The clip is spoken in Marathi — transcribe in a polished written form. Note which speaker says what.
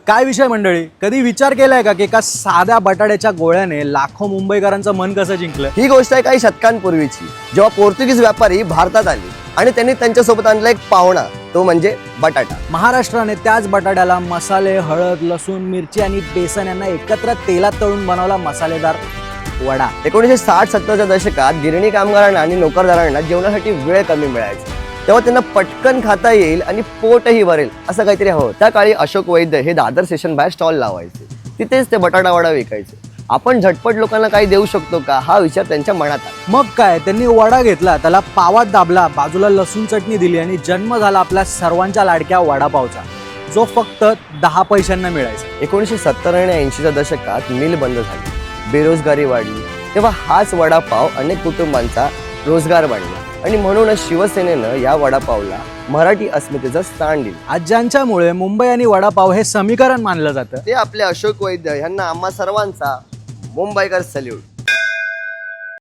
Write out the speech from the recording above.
Speaker 1: काय विषय मंडळी, कधी विचार केलाय का की एका साध्या बटाट्याच्या गोळ्याने लाखो मुंबईकरांचं मन कसं जिंकलं?
Speaker 2: ही गोष्ट आहे काही शतकांपूर्वीची, जेव्हा पोर्तुगीज व्यापारी भारतात आले आणि त्यांनी त्यांच्यासोबत आणला एक पाहुणा, तो म्हणजे बटाटा.
Speaker 1: महाराष्ट्राने त्याच बटाट्याला मसाले, हळद, लसूण, मिरची आणि बेसन यांना एकत्र तेलात तळून बनवला मसालेदार वडा.
Speaker 2: 1960-70च्या दशकात गिरणी कामगारांना आणि नोकरदारांना जेवणासाठी वेळ कमी मिळायचा, तेव्हा त्यांना पटकन खाता येईल आणि पोटही भरेल असं काहीतरी हवं. त्या काळी अशोक वैद्य हे दादर स्टेशन बाहेर स्टॉल लावायचे. तिथेच ते बटाटा वडा विकायचे. आपण झटपट लोकांना काही देऊ शकतो का, हा विचार त्यांच्या मनात आला.
Speaker 1: मग काय, त्यांनी वडा घेतला, त्याला पावात दाबला, बाजूला लसूण चटणी दिली आणि जन्म झाला आपल्या सर्वांच्या लाडक्या वडापावचा, जो फक्त 10 पैशांना मिळायचा.
Speaker 2: 1970 आणि 80च्या दशकात मिल बंद झाली, बेरोजगारी वाढली. तेव्हा हाच वडापाव अनेक कुटुंबांचा रोजगार वाढला आणि म्हणूनच शिवसेनेनं या वडापावला मराठी अस्मितेचं स्थान दिलं.
Speaker 1: आज ज्यांच्यामुळे मुंबई आणि वडापाव हे समीकरण मानलं जातं,
Speaker 2: ते आपले अशोक वैद्य यांना आम्हा सर्वांचा मुंबईकर सल्यूट.